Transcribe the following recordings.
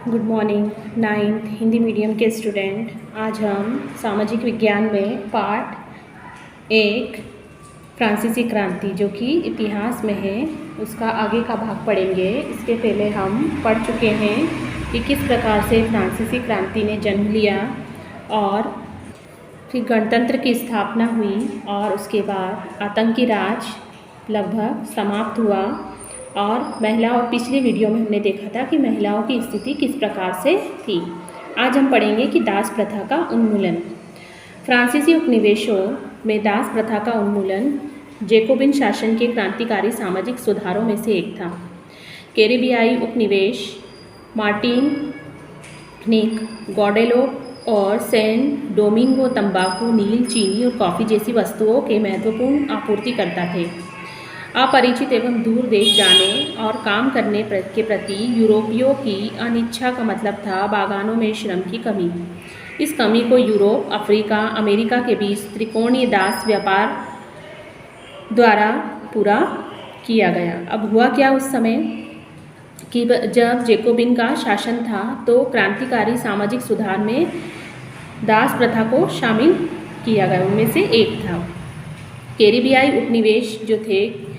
Good morning ninth Hindi medium के student. आज हम सामाजिक विज्ञान में पार्ट एक फ्रांसीसी क्रांति जो कि इतिहास में है उसका आगे का भाग पढ़ेंगे। इसके पहले हम पढ़ चुके हैं कि किस प्रकार से फ्रांसीसी क्रांति ने जन्म लिया और फिर गणतंत्र की स्थापना हुई और उसके बाद आतंकी राज लगभग समाप्त हुआ। और महिलाओं, पिछली वीडियो में हमने देखा था कि महिलाओं की स्थिति किस प्रकार से थी। आज हम पढ़ेंगे कि दास प्रथा का उन्मूलन। फ्रांसीसी उपनिवेशों में दास प्रथा का उन्मूलन जैकोबिन शासन के क्रांतिकारी सामाजिक सुधारों में से एक था। कैरिबियाई उपनिवेश मार्टिनिक, गौडेलोप और सैन डोमिंगो तंबाकू, नील, चीनी और कॉफ़ी जैसी वस्तुओं के महत्वपूर्ण आपूर्तिकर्ता थे। अपरिचित एवं दूर देश जाने और काम करने के प्रति यूरोपियों की अनिच्छा का मतलब था बागानों में श्रम की कमी। इस कमी को यूरोप, अफ्रीका, अमेरिका के बीच त्रिकोणीय दास व्यापार द्वारा पूरा किया गया। अब हुआ क्या उस समय कि जब जैकोबिन का शासन था तो क्रांतिकारी सामाजिक सुधार में दास प्रथा को शामिल किया गया। उनमें से एक था कैरिबियाई उपनिवेश जो थे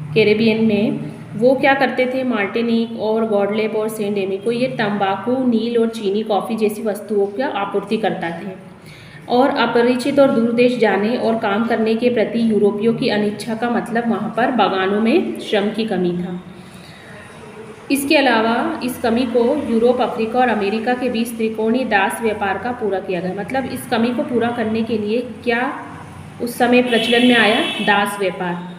कैरेबियन में, वो क्या करते थे, मार्टिनिक और गॉडलेप और सेंट डोमिंगो, ये तंबाकू, नील और चीनी, कॉफ़ी जैसी वस्तुओं का आपूर्ति करता थे। और अपरिचित और दूर देश जाने और काम करने के प्रति यूरोपियों की अनिच्छा का मतलब वहाँ पर बागानों में श्रम की कमी था। इसके अलावा इस कमी को यूरोप, अफ्रीका और अमेरिका के बीच त्रिकोणीय दास व्यापार का पूरा किया गया। मतलब इस कमी को पूरा करने के लिए क्या उस समय प्रचलन में आया, दास व्यापार।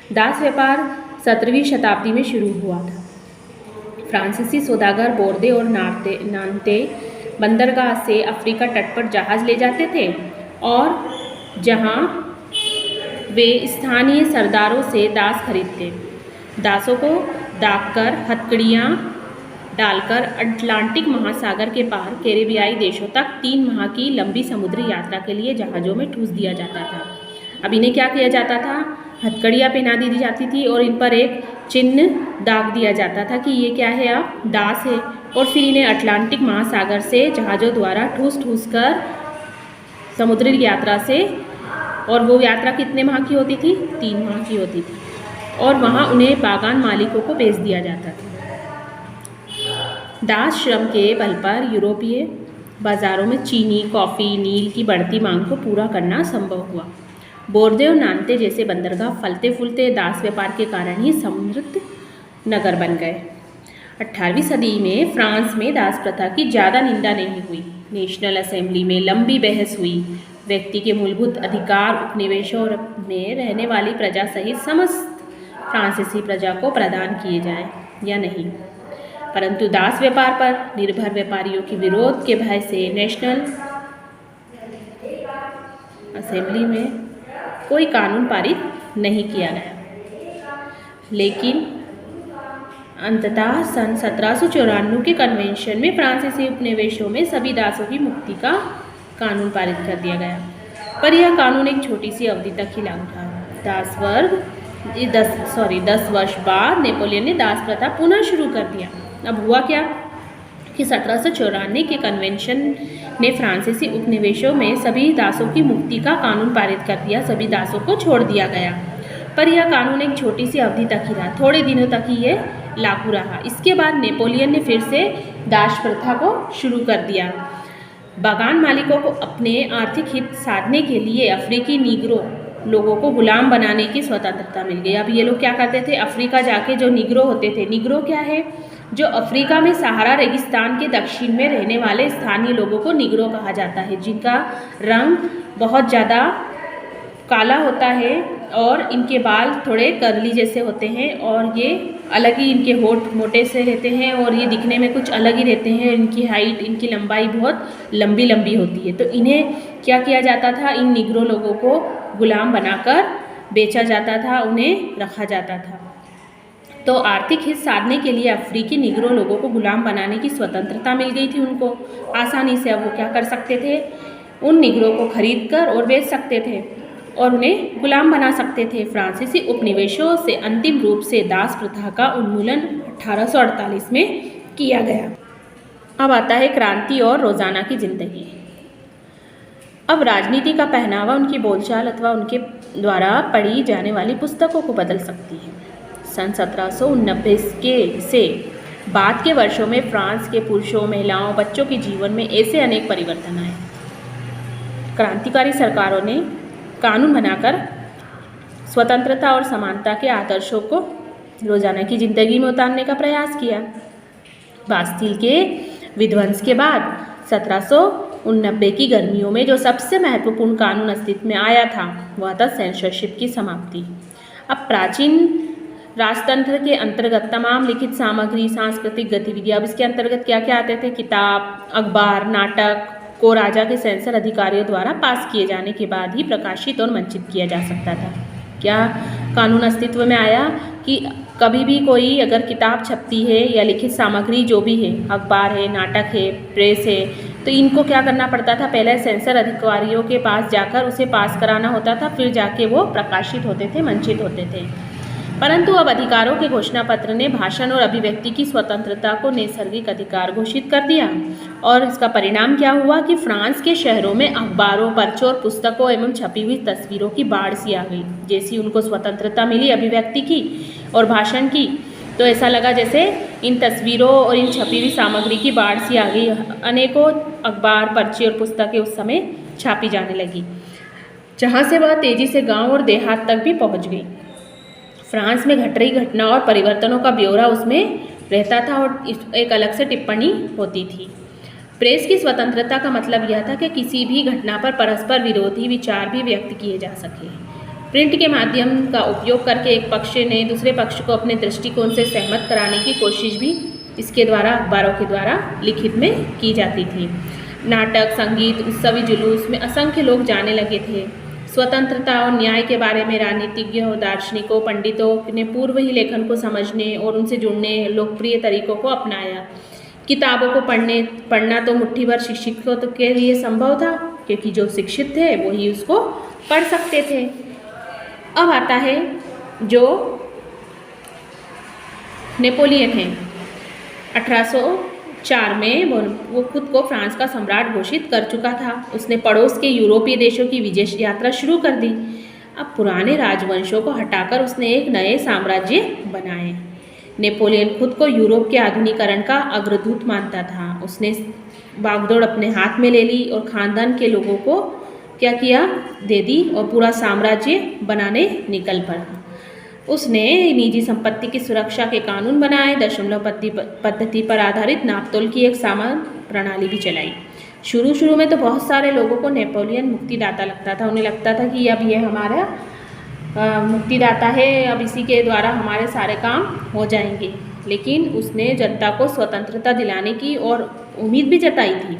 दास व्यापार 17वीं शताब्दी में शुरू हुआ था। फ्रांसीसी सौदागर बोर्दे और नांते बंदरगाह से अफ्रीका तट पर जहाज़ ले जाते थे और जहां वे स्थानीय सरदारों से दास खरीदते। दासों को दागकर, हथकड़ियाँ डालकर अटलांटिक महासागर के पार कैरिबियाई देशों तक 3 माह की लंबी समुद्री यात्रा के लिए जहाज़ों में ठूस दिया जाता था। अब इन्हें क्या किया जाता था, हथकड़ियाँ पहना दी जाती थी और इन पर एक चिन्ह दाग दिया जाता था कि ये क्या है, अब दास है। और फिर इन्हें अटलांटिक महासागर से जहाज़ों द्वारा ठूस कर समुद्री यात्रा से, और वो यात्रा कितने माह की होती थी, 3 माह की होती थी, और वहाँ उन्हें बागान मालिकों को बेच दिया जाता था। दास श्रम के बल पर यूरोपीय बाज़ारों में चीनी, कॉफ़ी, नील की बढ़ती मांग को पूरा करना संभव हुआ। बोर्दे और नांते जैसे बंदरगाह फलते फूलते दास व्यापार के कारण ही समृद्ध नगर बन गए। 18वीं सदी में फ्रांस में दास प्रथा की ज़्यादा निंदा नहीं हुई। नेशनल असेंबली में लंबी बहस हुई, व्यक्ति के मूलभूत अधिकार उपनिवेशों में रहने वाली प्रजा सहित समस्त फ्रांसीसी प्रजा को प्रदान किए जाए या नहीं। परंतु दास व्यापार पर निर्भर व्यापारियों के विरोध के भय से नेशनल असेंबली में कोई कानून पारित नहीं किया गया। लेकिन अंततः सन 1794 के कन्वेंशन में फ्रांसीसी उपनिवेशों में सभी दासों की मुक्ति का कानून पारित कर दिया गया। पर यह कानून एक छोटी सी अवधि तक ही लागू था। 10 वर्ष बाद नेपोलियन ने दास प्रथा पुनः शुरू कर दिया। अब हुआ क्या कि 1794 के कन्वेंशन ने फ्रांसीसी उपनिवेशों में सभी दासों की मुक्ति का कानून पारित कर दिया। सभी दासों को छोड़ दिया गया। पर यह कानून एक छोटी सी अवधि तक ही रहा, थोड़े दिनों तक ही ये लागू रहा। इसके बाद नेपोलियन ने फिर से दास प्रथा को शुरू कर दिया। बागान मालिकों को अपने आर्थिक हित साधने के लिए अफ्रीकी निग्रो लोगों को गुलाम बनाने की स्वतंत्रता मिल गई। अब ये लोग क्या करते थे, अफ्रीका जाके जो निग्रो होते थे, निग्रो क्या है, जो अफ्रीका में सहारा रेगिस्तान के दक्षिण में रहने वाले स्थानीय लोगों को निग्रो कहा जाता है, जिनका रंग बहुत ज़्यादा काला होता है और इनके बाल थोड़े कर्ली जैसे होते हैं और ये अलग ही, इनके होठ मोटे से रहते हैं और ये दिखने में कुछ अलग ही रहते हैं। इनकी हाइट, इनकी लंबाई बहुत लंबी लंबी होती है। तो इन्हें क्या किया जाता था, इन निग्रो लोगों को गुलाम बनाकर बेचा जाता था, उन्हें रखा जाता था। तो आर्थिक हित साधने के लिए अफ्रीकी निग्रो लोगों को गुलाम बनाने की स्वतंत्रता मिल गई थी उनको आसानी से। अब वो क्या कर सकते थे, उन निग्रो को खरीद कर और बेच सकते थे और उन्हें गुलाम बना सकते थे। फ्रांसीसी उपनिवेशों से अंतिम रूप से दास प्रथा का उन्मूलन 1848 में किया गया। अब आता है क्रांति और रोज़ाना की ज़िंदगी। अब राजनीति का पहनावा उनकी बोलचाल अथवा उनके द्वारा पढ़ी जाने वाली पुस्तकों को बदल सकती है। सन 1789 के से बाद के वर्षों में फ्रांस के पुरुषों, महिलाओं, बच्चों के जीवन में ऐसे अनेक परिवर्तन आए। क्रांतिकारी सरकारों ने कानून बनाकर स्वतंत्रता और समानता के आदर्शों को रोज़ाना की ज़िंदगी में उतारने का प्रयास किया। बास्टील के विध्वंस के बाद 1789 की गर्मियों में जो सबसे महत्वपूर्ण कानून अस्तित्व में आया था वह था सेंसरशिप की समाप्ति। अब प्राचीन राजतंत्र के अंतर्गत तमाम लिखित सामग्री, सांस्कृतिक गतिविधियाँ, अब इसके अंतर्गत क्या क्या आते थे? किताब, अखबार, नाटक को राजा के सेंसर अधिकारियों द्वारा पास किए जाने के बाद ही प्रकाशित और मंचित किया जा सकता था। क्या कानून अस्तित्व में आया कि कभी भी कोई अगर किताब छपती है या लिखित सामग्री जो भी है, अखबार है, नाटक है, प्रेस है, तो इनको क्या करना पड़ता था? पहले सेंसर अधिकारियों के पास जाकर उसे पास कराना होता था, फिर जाके वो प्रकाशित होते थे, मंचित होते थे। परंतु अब अधिकारों के घोषणा पत्र ने भाषण और अभिव्यक्ति की स्वतंत्रता को नैसर्गिक अधिकार घोषित कर दिया और इसका परिणाम क्या हुआ कि फ्रांस के शहरों में अखबारों, पर्चों और पुस्तकों एवं छपी हुई तस्वीरों की बाढ़ सी आ गई। जैसी उनको स्वतंत्रता मिली अभिव्यक्ति की और भाषण की, तो ऐसा लगा जैसे इन तस्वीरों और इन छपी हुई सामग्री की बाढ़ सी आ गई। अनेकों अखबार, पर्चे और पुस्तकें उस समय छापी जाने लगी, जहाँ से वह तेज़ी से गाँव और देहात तक भी पहुँच गई। फ्रांस में घट रही घटना और परिवर्तनों का ब्यौरा उसमें रहता था और एक अलग से टिप्पणी होती थी। प्रेस की स्वतंत्रता का मतलब यह था कि किसी भी घटना पर परस्पर विरोधी विचार भी व्यक्त किए जा सके। प्रिंट के माध्यम का उपयोग करके एक पक्ष ने दूसरे पक्ष को अपने दृष्टिकोण से सहमत कराने की कोशिश भी इसके द्वारा, अखबारों के द्वारा लिखित में की जाती थी। नाटक, संगीत, उत्सवी जुलूस में असंख्य लोग जाने लगे थे। स्वतंत्रता और न्याय के बारे में राजनीतिज्ञों, दार्शनिकों, पंडितों ने पूर्व ही लेखन को समझने और उनसे जुड़ने लोकप्रिय तरीकों को अपनाया। किताबों को पढ़ना तो मुट्ठी भर शिक्षितों के लिए संभव था, क्योंकि जो शिक्षित थे वही उसको पढ़ सकते थे। अब आता है जो नेपोलियन है। 1804 में वो खुद को फ्रांस का सम्राट घोषित कर चुका था। उसने पड़ोस के यूरोपीय देशों की विदेश यात्रा शुरू कर दी। अब पुराने राजवंशों को हटाकर उसने एक नए साम्राज्य बनाए। नेपोलियन खुद को यूरोप के आधुनिकीकरण का अग्रदूत मानता था। उसने बागडोर अपने हाथ में ले ली और खानदान के लोगों को क्या किया? दे दी और पूरा साम्राज्य बनाने निकल पड़ा। उसने निजी संपत्ति की सुरक्षा के कानून बनाए, दशमलव पद्धति पर आधारित नापतोल की एक सामान प्रणाली भी चलाई। शुरू में तो बहुत सारे लोगों को नेपोलियन मुक्तिदाता लगता था। उन्हें लगता था कि अब ये हमारा मुक्तिदाता है, अब इसी के द्वारा हमारे सारे काम हो जाएंगे। लेकिन उसने जनता को स्वतंत्रता दिलाने की और उम्मीद भी जताई थी,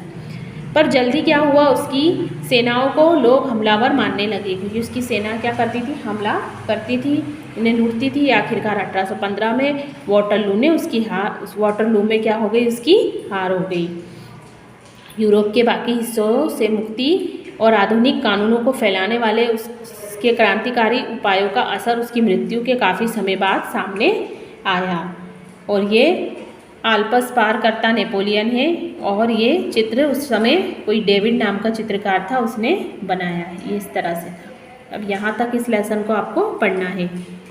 पर जल्दी क्या हुआ? उसकी सेनाओं को लोग हमलावर मानने लगे, क्योंकि उसकी सेना क्या करती थी? हमला करती थी, उन्हें लूटती थी। आखिरकार 1815 में वाटरलू में उस वाटरलू में क्या हो गई? उसकी हार हो गई। यूरोप के बाकी हिस्सों से मुक्ति और आधुनिक कानूनों को फैलाने वाले उसके क्रांतिकारी उपायों का असर उसकी मृत्यु के काफ़ी समय बाद सामने आया। और ये आल्प्स पार करता नेपोलियन है। और ये चित्र उस समय कोई डेविड नाम का चित्रकार था, उसने बनाया है। ये इस तरह से था। अब यहाँ तक इस लेसन को आपको पढ़ना है।